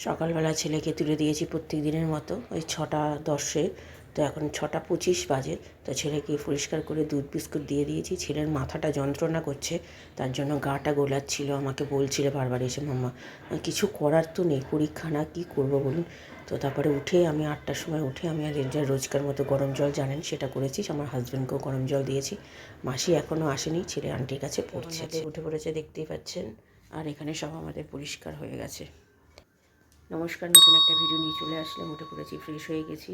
সকালবেলা ছেলেকে তুলে দিয়েছি প্রত্যেক দিনের মতো ওই 6:10-এ। তো এখন 6:25 বাজে। তো ছেলেকে পরিষ্কার করে দুধ বিস্কুট দিয়ে দিয়েছি। ছেলের মাথাটা যন্ত্রণা করছে, তার জন্য গাটা গোলাচ্ছিল, আমাকে বলছিল বারবার এসে মাম্মা কিছু করার তো নেই, পরীক্ষা না, কী করবো বলুন। তো তারপরে উঠে আমি 8টার সময় উঠে আমি আর রোজকার মতো গরম জল জানেন সেটা করেছি, আমার হাজব্যান্ডকেও গরম জল দিয়েছি। মাসি এখনও আসেনি, ছেলে আন্টির কাছে পড়ছে, উঠে পড়েছে দেখতেই পাচ্ছেন। আর এখানে সব আমাদের পরিষ্কার হয়ে গেছে। নমস্কার, নতুন একটা ভিডিও নিয়ে চলে আসলাম। উঠে পড়েছি, ফ্রেশ হয়ে গেছি।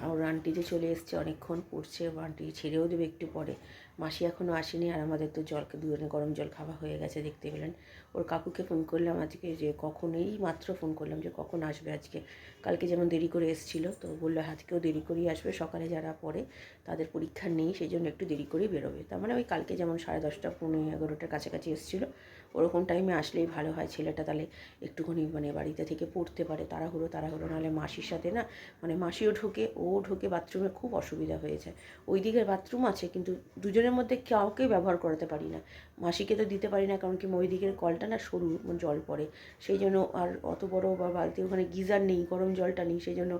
আর আন্টি যে চলে এসছে, অনেকক্ষণ পড়ছে, আন্টি ছেড়েও দেবে একটু পরে। মাসি এখনও আসেনি, আর আমাদের তো দুজনে গরম জল খাওয়া হয়ে গেছে, দেখতে পেলেন। ওর কাকুকে ফোন করলাম আজকে, যে কখন, এই মাত্র ফোন করলাম যে কখন আসবে আজকে। কালকে যেমন দেরি করে এসেছিলো, তো বললো আজকেও দেরি করেই আসবে, সকালে যারা পড়ে তাদের পরীক্ষা নেই, সেই জন্য একটু দেরি করেই বেরোবে। তার মানে ওই কালকে যেমন 10:30, 11টার কাছাকাছি এসেছিলো, ওরকম টাইমে আসলেই ভালো হয়। ছেলেটা তাহলে একটুখানি বাড়িতে থেকে পড়তে পারে, তাড়াহুড়ো নাহলে মাসির সাথে না, মাসিও ঢোকে বাথরুমে, খুব অসুবিধা হয়ে যায়। ওই দিকের বাথরুম আছে, কিন্তু দুজনের মধ্যে কাউকে ব্যবহার করাতে পারি না। মাসিকে তো দিতে পারি না, কারণ কি ওই দিকের কলটা না সরু, জল পড়ে, সেই জন্য। আর অত বড় বালতি, ওখানে গিজার নেই, গরম জলটা নেই, সেই জন্য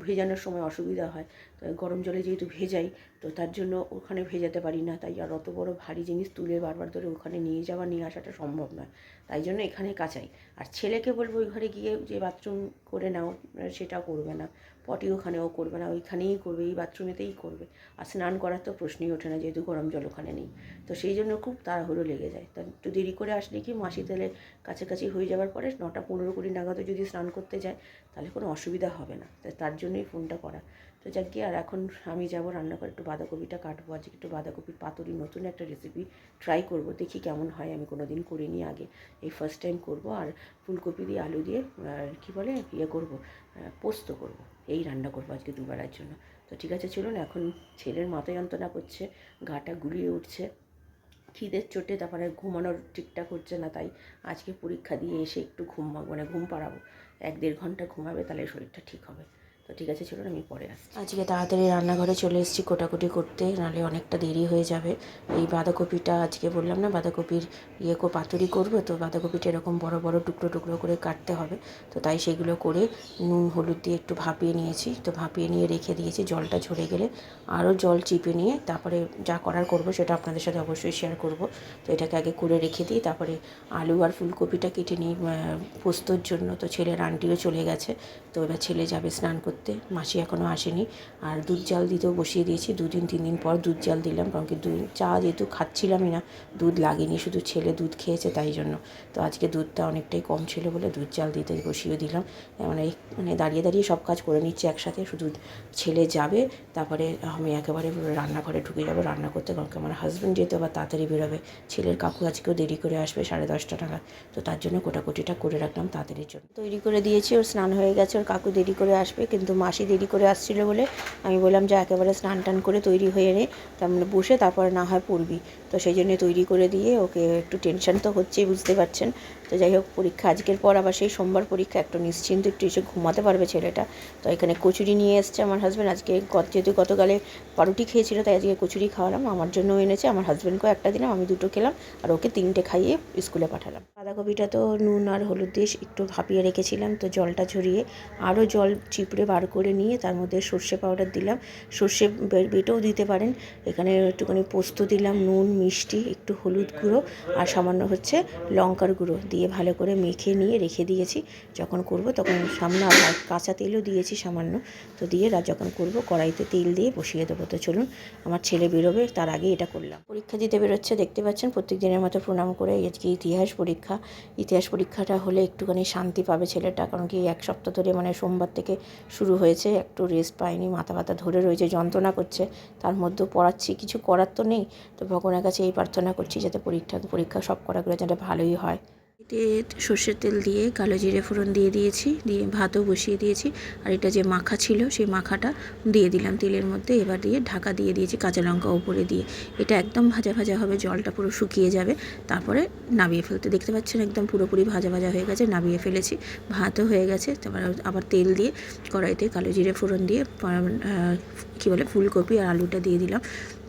ভেজানোর সময় অসুবিধা হয়। তো গরম জলে যেহেতু ভেজাই, তো তার জন্য ওখানে ভেজাতে পারি না। তাই আর অত বড় ভারী জিনিস তুলে বারবার ধরে ওখানে নিয়ে নিয়ে আসাটা সম্ভব নয়, তাই জন্য এখানে কাচাই। আর ছেলেকে বলবো ওই ঘরে গিয়ে যে বাথরুম করে নাও, সেটা করবে না। পটি ওখানেও করবে না, ওইখানেই করবে, এই বাথরুমেতেই করবে। আর স্নান করার তো প্রশ্নই ওঠে না, যেহেতু গরম জল ওখানে নেই। তো সেই জন্য খুব তাড়াহুড়ো লেগে যায়। তা একটু দেরি করে আসলে কি, মাসি তেলে কাছাকাছি হয়ে যাওয়ার পরে 9:15-20 নাগাদও যদি স্নান করতে যায়, তাহলে কোনো অসুবিধা হবে না। তার জন্যই ফোনটা করা। তো যাক গিয়ে, আর এখন আমি যাবো রান্নাঘরে, একটু বাঁধাকপিটা কাটবো। আজকে একটু বাঁধাকপির পাতুরি, নতুন একটা রেসিপি ট্রাই করব, দেখি কেমন হয়। আমি কোনো দিন করিনি আগে, এই ফার্স্ট টাইম করব। আর ফুলকপি দিয়ে আলু দিয়ে কী বলে করবো, পোস্ত করব। এই রান্না করবো আজকে দুবেলার জন্য। তো ঠিক আছে, চলুন। এখন ছেলের মাথা যন্ত্রণা করছে, গাটা গুলিয়ে উঠছে খিদের চোটে, তারপরে ঘুমানোর ঠিকঠাক হচ্ছে না। তাই আজকে পরীক্ষা দিয়ে এসে একটু ঘুম পাড়াবো। 1-1.5 ঘন্টা ঘুমাবে, তাহলে শরীরটা ঠিক হবে। তো ঠিক আছে, চলুন, আমি পরে আসছি। আজকে তাড়াতাড়ি রান্নাঘরে চলে এসেছি কোটাকুটি করতে, নাহলে অনেকটা দেরি হয়ে যাবে। এই বাঁধাকপিটা আজকে বললাম না, বাঁধাকপির পাতুরি করবো, তো বাঁধাকপিটা এরকম বড় বড় টুকরো টুকরো করে কাটতে হবে। তো তাই সেগুলো করে নুন হলুদ দিয়ে একটু ভাপিয়ে নিয়েছি। তো ভাপিয়ে নিয়ে রেখে দিয়েছি, জলটা ঝরে গেলে আরও জল চিপে নিয়ে তারপরে যা করার করবো সেটা আপনাদের সাথে অবশ্যই শেয়ার করব। তো এটাকে আগে করে রেখে দিই, তারপরে আলু আর ফুলকপিটা কেটে নিই পোস্তর জন্য। তো ছেলের আন্টিও চলে গেছে, তো এবার ছেলে যাবে স্নান করতে, মাসি এখনও আসেনি। আর দুধ জাল দিতেও বসিয়ে দিয়েছি, 2-3 দিন পর দুধ জাল দিলাম, কারণ কি চা যেহেতু খাচ্ছিলামই না, দুধ লাগেনি, শুধু ছেলে দুধ খেয়েছে তাই জন্য। তো আজকে দুধটা অনেকটাই কম ছিল বলে দুধ জাল দিতে বসিয়ে দিলাম। দাঁড়িয়ে দাঁড়িয়ে সব কাজ করে নিচ্ছি একসাথে, শুধু ছেলে যাবে, তারপরে আমি একেবারে রান্নাঘরে ঢুকে যাবো রান্না করতে, কারণ কি আমার হাজব্যান্ড যেহেতু আবার তাড়াতাড়ি বেরোবে। ছেলের কাকু আজকেও দেরি করে আসবে, 10:30 নাগাদ। তো তার জন্য কোটাকুটিটা করে রাখলাম তাড়াতাড়ির জন্য। তৈরি করে দিয়েছি, ওর স্নান হয়ে গেছে, ওর কাকু দেরি করে আসবে, কিন্তু মাসি দেরি করে আসছিল বলে আমি বললাম যে একেবারে স্নান টান করে তৈরি হয়ে নে, তার বসে তারপরে না হয় পড়বি। তো সেই জন্য তৈরি করে দিয়ে ওকে, একটু টেনশন তো হচ্ছেই, বুঝতে পারছেন। তো যাই হোক, পরীক্ষা আজকের পর আবার সেই সোমবার পরীক্ষা, একটু নিশ্চিন্ত একটু এসে ঘুমাতে পারবে ছেলেটা। তো এখানে কচুরি নিয়ে এসছে আমার হাজব্যান্ড আজকে, যেহেতু গতকালে পাউরুটি খেয়েছিল, তাই আজকে কচুরি খাওয়ালাম। আমার জন্যও এনেছে, আমার হাজব্যান্ডকেও একটা দিলাম, আমি 2টো খেলাম, আর ওকে 3টে খাইয়ে স্কুলে পাঠালাম। বাঁধাকপিটা তো নুন আর হলুদ দিয়ে একটু ভাপিয়ে রেখেছিলাম, তো জলটা ঝরিয়ে আরও জল চিপড়ে বার করে নিয়ে তার মধ্যে সর্ষে পাউডার দিলাম, সর্ষে বেটেও দিতে পারেন। এখানে একটুখানি পোস্ত দিলাম, নুন, মিষ্টি, একটু হলুদ গুঁড়ো আর সামান্য লঙ্কার গুঁড়ো দিয়ে ভালো করে মেখে নিয়ে রেখে দিয়েছি। যখন করব তখন সামনে আর কাঁচা তেলও দিয়েছি সামান্য। তো দিয়ে যখন করব কড়াইতে তেল দিয়ে বসিয়ে দেবো। তো চলুন, আমার ছেলে বেরোবে তার আগে এটা করলাম। পরীক্ষা দিতে বেরোচ্ছে, দেখতে পাচ্ছেন, প্রত্যেক দিনের মতো প্রণাম করে। আজকে ইতিহাস পরীক্ষাটা হলে একটুখানি শান্তি পাবে ছেলেটা, কারণ কি 1 সপ্তাহ ধরে সোমবার থেকে শুরু হয়েছে, একটু রেস্ট পায়নি, মাথা ব্যথা ধরে রয়েছে, যন্ত্রণা করছে। তার মধ্যেও পড়াচ্ছি, কিছু করার তো নেই। তো ভগবানের কাছে এই প্রার্থনা করছি যাতে পরীক্ষা সব করাগুলো যাতে ভালোই হয়। এতে সর্ষের তেল দিয়ে কালো জিরে ফোড়ন দিয়ে দিয়েছি, দিয়ে ভাতও বসিয়ে দিয়েছি। আর এটা যে মাখা ছিল, সেই মাখাটা দিয়ে দিলাম তেলের মধ্যে। এবার দিয়ে ঢাকা দিয়ে দিয়েছি, কাঁচা লঙ্কা উপরে দিয়ে। এটা একদম ভাজা ভাজা হবে, জলটা পুরো শুকিয়ে যাবে, তারপরে নামিয়ে ফেলতে। দেখতে পাচ্ছেন একদম পুরোপুরি ভাজা ভাজা হয়ে গেছে, নামিয়ে ফেলেছি। ভাতও হয়ে গেছে। তারপর আবার তেল দিয়ে কড়াইতে কালো জিরে ফোড়ন দিয়ে ফুলকপি আর আলুটা দিয়ে দিলাম,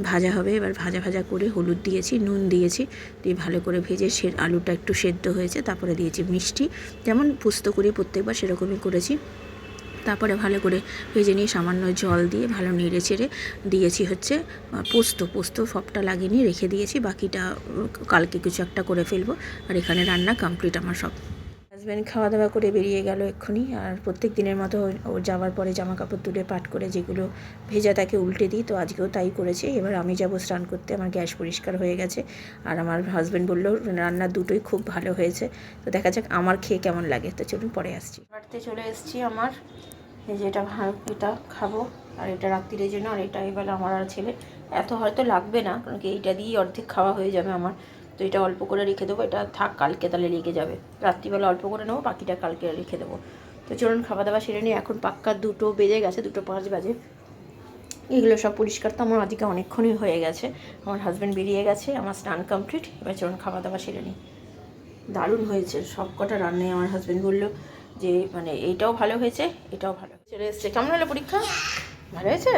ভাজা হবে। এবার ভাজা ভাজা করে হলুদ দিয়েছি, নুন দিয়েছি, দিয়ে ভালো করে ভেজে আলুটা একটু সেদ্ধ হয়ে হয়েছে। তারপরে দিয়েছি মিষ্টি, যেমন পোস্ত করি প্রত্যেকবার সেরকমই করেছি। তারপরে ভালো করে ভেজে নিয়ে সামান্য জল দিয়ে ভালো নেড়ে চেড়ে দিয়েছি হচ্ছে পোস্ত সবটা লাগিয়ে নিয়ে রেখে দিয়েছি, বাকিটা কালকে কিছু একটা করে ফেলবো। আর এখানে রান্না কমপ্লিট আমার সব। হাজব্যান্ড খাওয়া দাওয়া করে বেরিয়ে গেল এক্ষুনি। আর প্রত্যেক দিনের মতো ওর যাওয়ার পরে জামা কাপড় তুলে পাট করে যেগুলো ভেজা তাকে উল্টে দিই, তো আজকেও তাই করেছে। এবার আমি যাব স্নান করতে, আমার গ্যাস পরিষ্কার হয়ে গেছে। আর আমার হাজব্যান্ড বললো রান্না দুটোই খুব ভালো হয়েছে, তো দেখা যাক আমার খেয়ে কেমন লাগে। তো চলুন পরে আসছি। বাড়িতে চলে এসেছি আমার, এই যে এটা খাবো আর এটা রাত্রির জন্য, আর এটা এবার আমার আর ছেলে এত হয়তো লাগবে না, কারণ কি এইটা দিয়েই অর্ধেক খাওয়া হয়ে যাবে আমার। তো এটা অল্প করে রেখে দেবো, এটা থাক কালকে তাহলে লেগে যাবে। রাত্রিবেলা অল্প করে নেবো, বাকিটা কালকে রেখে দেবো। তো চলুন খাওয়া দাওয়া সেরে নিই। এখন পাক্কা 2টো বেজে গেছে, 2:05 বাজে। এগুলো সব পরিষ্কার তো আমার আজকে অনেকক্ষণই হয়ে গেছে। আমার হাজব্যান্ড বেরিয়ে গেছে, আমার স্নান কমপ্লিট। এবার চলুন খাওয়া দাওয়া সেরে নিই। দারুণ হয়েছে সব কটা রান্নায়। আমার হাজব্যান্ড বললো যে মানে এইটাও ভালো হয়েছে, এটাও ভালো চলে এসছে। কেমন হলো পরীক্ষা? ভালো হয়েছে?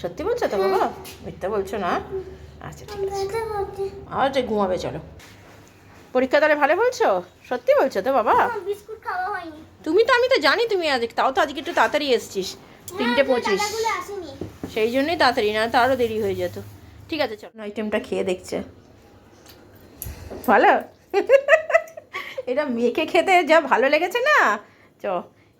সত্যি বলছো তো বাবা? মিথ্যা বলছো না? আচ্ছা ঠিক আছে, আচ্ছা ঘুমাবে চলো। পরীক্ষা তাহলে ভালো বলছো? সত্যি বলছো তো বাবা? বিস্কুট খাওয়া হয়নি। তুমি তো, আমি তো জানি তুমি আজ, তাও তো আজকে একটু তাড়াতাড়ি এসছিস, 3:25। সেই জন্যই তাড়াতাড়ি, না তো আরও দেরি হয়ে যেত। ঠিক আছে চলো, আইটেমটা খেয়ে দেখছে ভালো। এটা মেখে খেতে যা ভালো লেগেছে না। চ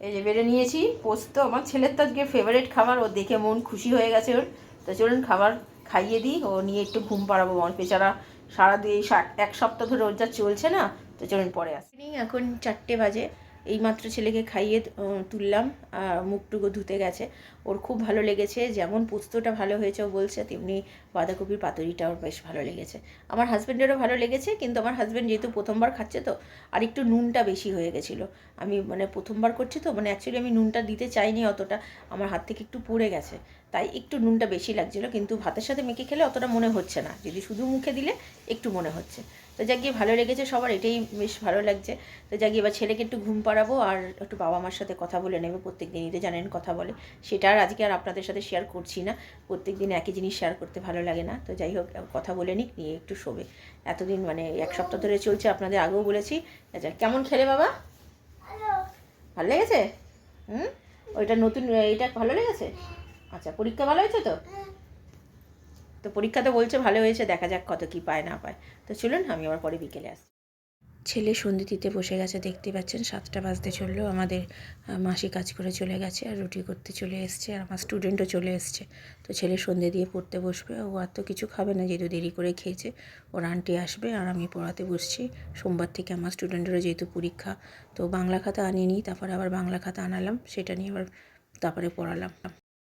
এই যে বেড়ে নিয়েছি পোস্ত, আমার ছেলের তো আজকে ফেভারিট খাবার, ও দেখে মন খুশি হয়ে গেছে ওর। তো চলুন খাবার খাইয়ে দিই, ও নিয়ে একটু ঘুম পাড়াবো। আমার বেচারা সারা 1 সপ্তাহ ধরে ওর যা চলছে না। তো চলুন পরে আসি। এখন 4টে বাজে, এইমাত্র ছেলেকে খাইয়ে তুললাম, মুখটুকু ধুতে গেছে। ওর খুব ভালো লেগেছে, যেমন পোস্তটা ভালো হয়েছে ও বলছে, তেমনি বাঁধাকপির পাতুরিটাও বেশ ভালো লেগেছে। আমার হাজব্যান্ডেরও ভালো লেগেছে, কিন্তু আমার হাজব্যান্ড যেহেতু প্রথমবার খাচ্ছে তো আর একটু নুনটা বেশি হয়ে গেছিলো। আমি মানে প্রথমবার করছি তো, মানে অ্যাকচুয়ালি আমি নুনটা দিতে চাইনি অতটা, আমার হাত থেকে একটু পড়ে গেছে, তাই একটু নুনটা বেশি লাগছিলো। কিন্তু ভাতের সাথে মেখে খেলে অতটা মনে হচ্ছে না, যদি শুধু মুখে দিলে একটু মনে হচ্ছে। তো যাক গিয়ে ভালো লেগেছে সবার, এটাই বেশ ভালো লাগছে। তো যাক গিয়ে এবার ছেলেকে একটু ঘুম পাড়াবো আর একটু বাবা মার সাথে কথা বলে নেবে। প্রত্যেক দিনই তো জানেন কথা বলে, সেটা আর আজকে আর আপনাদের সাথে শেয়ার করছি না। প্রত্যেক দিন একই জিনিস শেয়ার করতে ভালো লাগে না। তো যাই হোক কথা বলে নিক, নিয়ে একটু শোবে। এতদিন মানে 1 সপ্তাহ ধরে চলছে, আপনাদের আগেও বলেছি। আচ্ছা কেমন খেলে বাবা? ভালো লেগেছে? হুম, ওইটা নতুন, এইটা ভালো লেগেছে? আচ্ছা পরীক্ষা ভালো হয়েছে তো? তো পরীক্ষা তো বলছে ভালো হয়েছে, দেখা যাক কত কী পায় না পায়। তো চলুন আমি আবার পরে বিকেলে আসছি। ছেলে সন্ধে দিতে বসে গেছে, দেখতে পাচ্ছেন 7টা বাজতে চললো। আমাদের মাসি কাজ করে চলে গেছে আর রুটি করতে চলে এসছে, আর আমার স্টুডেন্টও চলে এসছে। তো ছেলে সন্ধে দিয়ে পড়তে বসবে, ও আর তো কিছু খাবে না যেহেতু দেরি করে খেয়েছে। ওর আন্টি আসবে আর আমি পড়াতে বসছি। সোমবার থেকে আমার স্টুডেন্টেরও যেহেতু পরীক্ষা, তো বাংলা খাতা আনিনি, তারপরে আবার বাংলা খাতা আনালাম, সেটা নিয়ে আবার তারপরে পড়ালাম।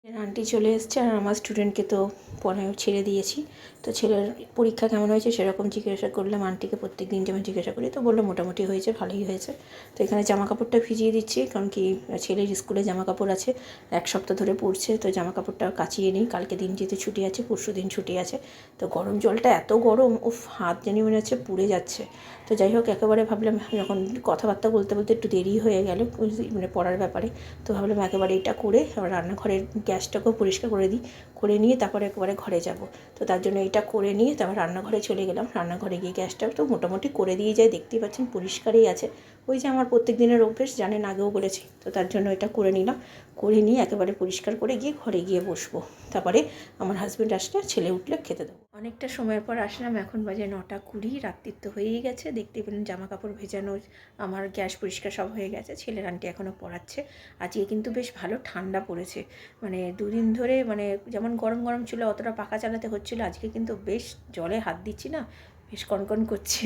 আন্টি চলে এসছে আর আমার স্টুডেন্টকে তো পড়ায় ছেড়ে দিয়েছি। তো ছেলের পরীক্ষা কেমন হয়েছে সেরকম জিজ্ঞাসা করলাম আন্টিকে, প্রত্যেক দিন যেমন জিজ্ঞাসা করি। তো বললো মোটামুটি হয়েছে, ভালোই হয়েছে। তো এখানে জামা কাপড়টা ভিজিয়ে দিচ্ছি, কারণ কি ছেলের স্কুলে জামা কাপড় আছে, 1 সপ্তাহ ধরে পড়ছে। তো জামা কাপড়টা কাচিয়ে নিই, কালকে দিন যেহেতু ছুটি আছে, পরশু দিন ছুটি আছে। তো গরম জলটা এত গরম, ও হাত জানি মনে হচ্ছে পুড়ে যাচ্ছে। তো যাই হোক একেবারে ভাবলাম, যখন কথাবার্তা বলতে বলতে একটু দেরি হয়ে গেল মানে পড়ার ব্যাপারে, তো ভাবলাম একেবারে এটা করে আবার রান্নাঘরের গ্যাসটাকেও পরিষ্কার করে দিই, করে নিয়ে তারপরে একেবারে ঘরে যাব। তো তার জন্য এটা করে নিয়ে তারপর রান্নাঘরে চলে গেলাম। রান্নাঘরে গিয়ে গ্যাসটা তো মোটামুটি করে দিয়ে যাই, দেখতেই পাচ্ছেন পরিষ্কারই আছে। ওই যে আমার প্রত্যেক দিনের অভ্যেস, জানেন আগেও বলেছি। তো তার জন্য এটা করে নিলাম, করে নিয়ে একেবারে পরিষ্কার করে গিয়ে ঘরে গিয়ে বসবো। তারপরে আমার হাজব্যান্ড আসলে, ছেলে উঠলে খেতে দেবো। অনেকটা সময়ের পর আসলাম, এখন বাজে 9:20, রাত্রির তো হয়েই গেছে। দেখতে পেলেন জামা কাপড় ভেজানো, আমার গ্যাস পরিষ্কার সব হয়ে গেছে। ছেলের আন্টি এখনও পড়াচ্ছে। আজকে কিন্তু বেশ ভালো ঠান্ডা পড়েছে, মানে 2 দিন ধরে মানে যেমন গরম গরম ছিল অতটা পাখা চালাতে হচ্ছিলো, আজকে কিন্তু বেশ জলে হাত দিচ্ছি না, বেশ কনকন করছে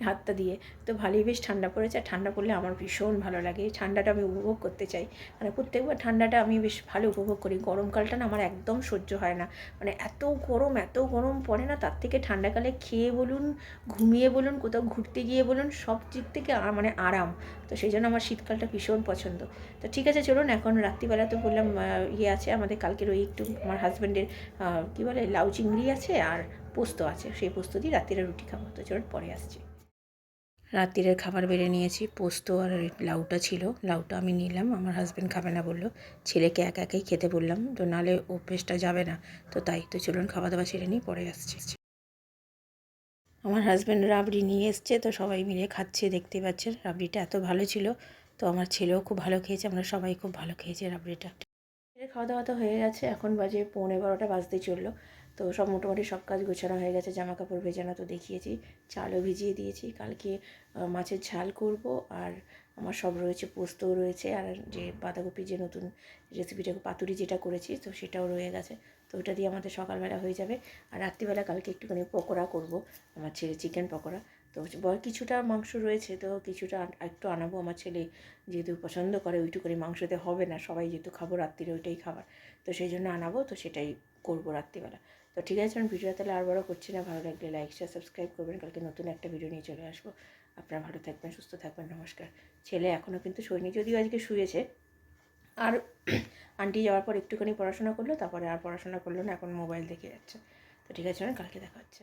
হাতটা দিয়ে। তো ভালোই বেশ ঠান্ডা পড়েছে, আর ঠান্ডা পড়লে আমার ভীষণ ভালো লাগে। এই ঠান্ডাটা আমি উপভোগ করতে চাই, মানে প্রত্যেকবার ঠান্ডাটা আমি বেশ ভালো উপভোগ করি। গরমকালটা না আমার একদম সহ্য হয় না, মানে এত গরম পড়ে না। তার থেকে ঠান্ডাকালে খেয়ে বলুন, ঘুমিয়ে বলুন, কোথাও ঘুরতে গিয়ে বলুন, সব দিক থেকে মানে আরাম। তো সেই জন্য আমার শীতকালটা ভীষণ পছন্দ। তো ঠিক আছে চলুন, এখন রাত্রিবেলা তো বললাম ইয়ে আছে আমাদের কালকের, ওই একটু আমার হাজব্যান্ডের কী বলে লাউ চিংড়ি আছে আর পোস্ত আছে, সেই পোস্ত দিয়ে রাত্রিরে রুটি খাবো। তো চলুন পরে আসছি। রাত্রিরের খাবার বেড়ে নিয়েছি, পোস্ত আর লাউটা ছিল, লাউটা আমি নিলাম, আমার হাজব্যান্ড খাবে না বললো, ছেলেকে একা একাই খেতে বললাম, তো নাহলে অভ্যেসটা যাবে না। তো তাই, তো চলুন খাওয়া দাওয়া সেরে নিই, পরে আসছি। আমার হাজব্যান্ড রাবড়ি নিয়ে এসছে, তো সবাই মিলে খাচ্ছে, দেখতে পাচ্ছেন রাবড়িটা এত ভালো ছিল। তো আমার ছেলেও খুব ভালো খেয়েছে, আমরা সবাই খুব ভালো খেয়েছি রাবড়িটা। খাওয়া দাওয়া তো হয়ে গেছে, এখন বাজে 11:15 বাজতে চললো। তো সব মোটামুটি সব কাজ গোছানো হয়ে গেছে, জামা কাপড় ভেজানো তো দেখিয়েছি, চালও ভিজিয়ে দিয়েছি। কালকে মাছের ঝাল করব, আর আমার সব রয়েছে, পোস্তও রয়েছে, আর যে বাঁধাকপি যে নতুন রেসিপিটা পাতুরি যেটা করেছি তো সেটাও রয়ে গেছে। তো ওটা দিয়ে আমাদের সকালবেলা হয়ে যাবে। আর রাত্রিবেলা কালকে একটুখানি পকোড়া করব, আমার ছেলে চিকেন পকোড়া। তো কিছুটা মাংস রয়েছে, তো কিছুটা একটু আনাবো। আমার ছেলে যেহেতু পছন্দ করে, ওইটুকুনি মাংসতে হবে না, সবাই যেহেতু খাবো রাত্রিরে ওইটাই খাবার, তো সেই জন্য আনাবো, তো সেটাই করবো রাত্রিবেলা। তো ঠিক আছে, আমি ভিডিওটা তাহলে আর বড় করছি না। ভালো লাগলে লাইক শেয়ার সাবস্ক্রাইব করবেন। কালকে নতুন একটা ভিডিও নিয়ে চলে আসবো। আপনারা ভালো থাকবেন, সুস্থ থাকবেন, নমস্কার। ছেলে এখনও কিন্তু শোয়নি, যদিও আজকে শুয়েছে। আর আন্টি যাওয়ার পর একটুখানি পড়াশোনা করলো, তারপরে আর পড়াশোনা করলো না, এখন মোবাইল দেখে যাচ্ছে। তো ঠিক আছে, কালকে দেখা হচ্ছে।